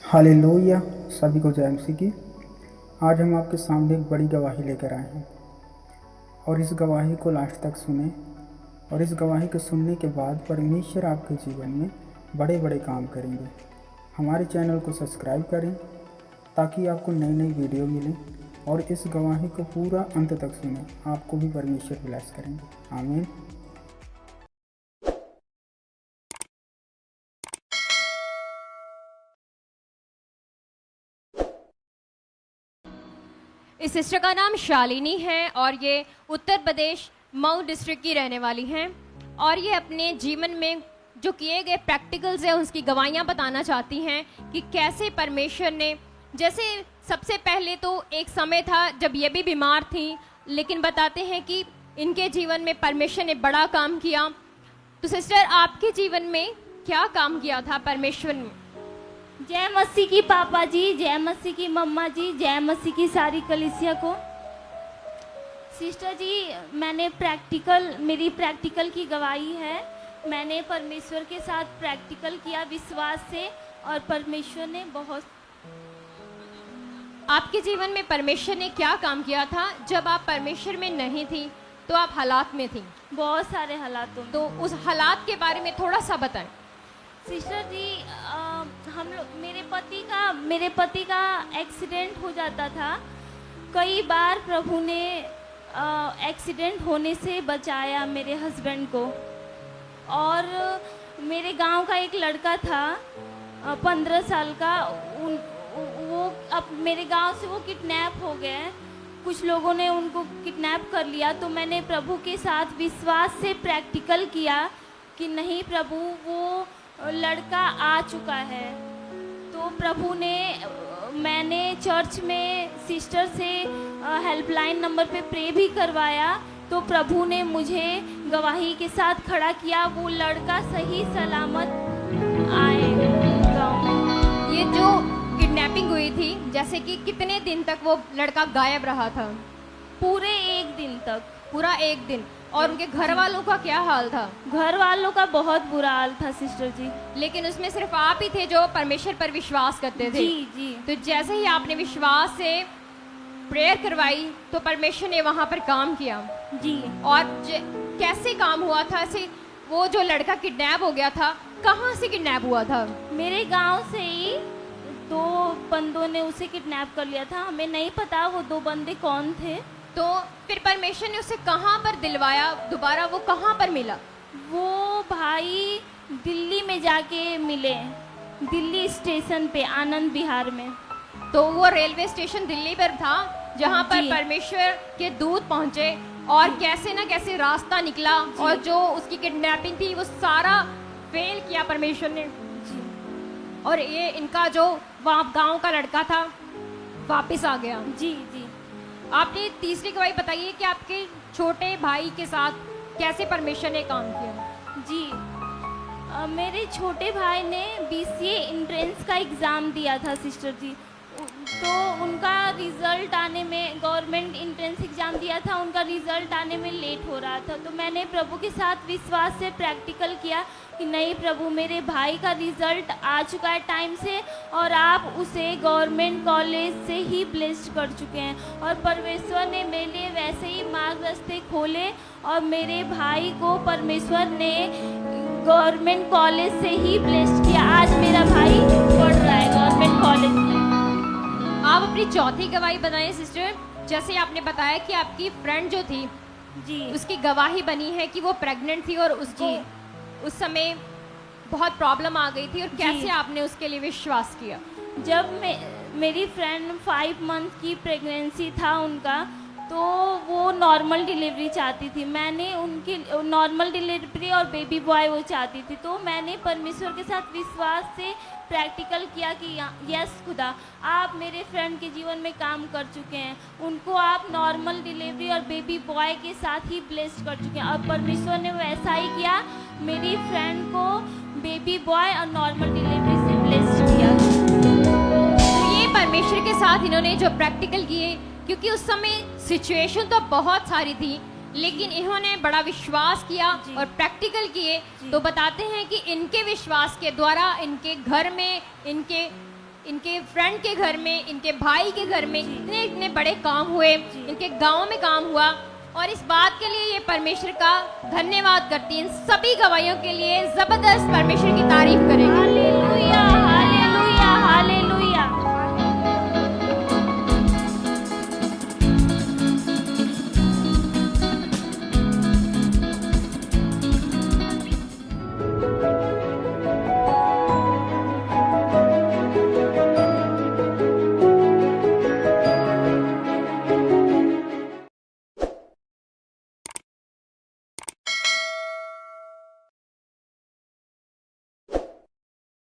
Hallelujah. सभी को जय मसीह की। आज हम आपके सामने एक बड़ी गवाही लेकर आए हैं और इस गवाही को लास्ट तक सुने और इस गवाही को सुनने के बाद परमेश्वर आपके जीवन में बड़े बड़े काम करेंगे। हमारे चैनल को सब्सक्राइब करें ताकि आपको नई नई वीडियो मिले और इस गवाही को पूरा अंत तक सुने। आपको भी परमेश्वर ब्लेस करेंगे। आमीन। इस सिस्टर का नाम शालिनी है और ये उत्तर प्रदेश मऊ डिस्ट्रिक्ट की रहने वाली हैं और ये अपने जीवन में जो किए गए प्रैक्टिकल्स हैं उसकी गवाहियाँ बताना चाहती हैं कि कैसे परमेश्वर ने, जैसे सबसे पहले तो एक समय था जब ये भी बीमार थी, लेकिन बताते हैं कि इनके जीवन में परमेश्वर ने बड़ा काम किया। तो सिस्टर, आपके जीवन में क्या काम किया था परमेश्वर ने? जय मसीह की पापा जी, जय मसीह की मम्मा जी, जय मसीह की सारी कलीसिया को। सिस्टर जी, मेरी प्रैक्टिकल की गवाही है। मैंने परमेश्वर के साथ प्रैक्टिकल किया विश्वास से और परमेश्वर ने बहुत। आपके जीवन में परमेश्वर ने क्या काम किया था? जब आप परमेश्वर में नहीं थी तो आप हालात में थी, बहुत सारे हालातों में। तो उस हालात के बारे में थोड़ा सा बताएं। सिस्टर जी, हम लोग मेरे पति का एक्सीडेंट हो जाता था। कई बार प्रभु ने एक्सीडेंट होने से बचाया मेरे हस्बैंड को। और मेरे गांव का एक लड़का था 15 साल का, वो अब मेरे गांव से वो किडनैप हो गए। कुछ लोगों ने उनको किडनैप कर लिया। तो मैंने प्रभु के साथ विश्वास से प्रैक्टिकल किया कि नहीं प्रभु, वो लड़का आ चुका है। तो प्रभु ने, मैंने चर्च में सिस्टर से हेल्पलाइन नंबर पे प्रे भी करवाया। तो प्रभु ने मुझे गवाही के साथ खड़ा किया, वो लड़का सही सलामत आए गाँव में। ये जो किडनैपिंग हुई थी, जैसे कि कितने दिन तक वो लड़का गायब रहा था? पूरे एक दिन तक। पूरा एक दिन। और उनके घर वालों का क्या हाल था? घर वालों का बहुत बुरा हाल था सिस्टर जी। लेकिन उसमें सिर्फ आप ही थे जो परमेश्वर पर विश्वास करते थे। जी जी। तो जैसे ही आपने विश्वास से प्रेयर करवाई तो परमेश्वर ने वहाँ पर काम किया जी। और कैसे काम हुआ था? ऐसे वो जो लड़का किडनैप हो गया था, कहाँ से किडनैप हुआ था? मेरे गांव से ही 2 बंदों ने उसे किडनैप कर लिया था। हमें नहीं पता वो 2 बंदे कौन थे। तो फिर परमेश्वर ने उसे कहाँ पर दिलवाया दोबारा? वो कहाँ पर मिला? वो भाई दिल्ली में जाके मिले, दिल्ली स्टेशन पे, आनंद विहार में। तो वो रेलवे स्टेशन दिल्ली पर था जहाँ पर परमेश्वर के दूत पहुँचे और कैसे ना कैसे रास्ता निकला और जो उसकी किडनैपिंग थी वो सारा फेल किया परमेश्वर ने। और ये इनका जो वहाँ गांव का लड़का था वापस आ गया। जी जी। आपने तीसरी गवाही बताइए कि आपके छोटे भाई के साथ कैसे परमेश्वर ने काम किया? जी, मेरे छोटे भाई ने BCA एंट्रेंस का एग्ज़ाम दिया था सिस्टर जी। तो उनका रिज़ल्ट आने में, गवर्नमेंट एंट्रेंस एग्ज़ाम दिया था, उनका रिज़ल्ट आने में लेट हो रहा था। तो मैंने प्रभु के साथ विश्वास से प्रैक्टिकल किया कि नहीं प्रभु, मेरे भाई का रिज़ल्ट आ चुका है टाइम से और आप उसे गवर्नमेंट कॉलेज से ही ब्लेस्ड कर चुके हैं। और परमेश्वर ने मेरे लिए वैसे ही मार्ग रास्ते खोले और मेरे भाई को परमेश्वर ने गवर्नमेंट कॉलेज से ही ब्लेस्ड किया। आज मेरा भाई पढ़ रहा है गवर्नमेंट कॉलेज में। आप अपनी चौथी गवाही बताएं सिस्टर। जैसे आपने बताया कि आपकी फ्रेंड जो थी जी, उसकी गवाही बनी है कि वो प्रेग्नेंट थी और उसको उस समय बहुत प्रॉब्लम आ गई थी और कैसे आपने उसके लिए विश्वास किया? जब मेरी फ्रेंड 5 मंथ की प्रेगनेंसी था उनका, तो वो नॉर्मल डिलीवरी चाहती थी। मैंने उनकी नॉर्मल डिलीवरी और बेबी बॉय वो चाहती थी। तो मैंने परमेश्वर के साथ विश्वास से प्रैक्टिकल किया कि यस खुदा, आप मेरे फ्रेंड के जीवन में काम कर चुके हैं, उनको आप नॉर्मल डिलीवरी और बेबी बॉय के साथ ही ब्लेस्ड कर चुके हैं। और परमेश्वर ने वैसा ही किया, मेरी फ्रेंड को बेबी बॉय और नॉर्मल डिलीवरी से ब्लेस्ड किया। तो ये परमेश्वर के साथ इन्होंने जो प्रैक्टिकल किए, क्योंकि उस समय सिचुएशन तो बहुत सारी थी, लेकिन इन्होंने बड़ा विश्वास किया और प्रैक्टिकल किए। तो बताते हैं कि इनके विश्वास के द्वारा इनके घर में, इनके इनके फ्रेंड के घर में, इनके भाई के घर में इतने इतने बड़े काम हुए, इनके गांव में काम हुआ, और इस बात के लिए ये परमेश्वर का धन्यवाद करती हैं। इन सभी गवाहियों के लिए जबरदस्त परमेश्वर की तारीफ करेंगे। हालेलुया।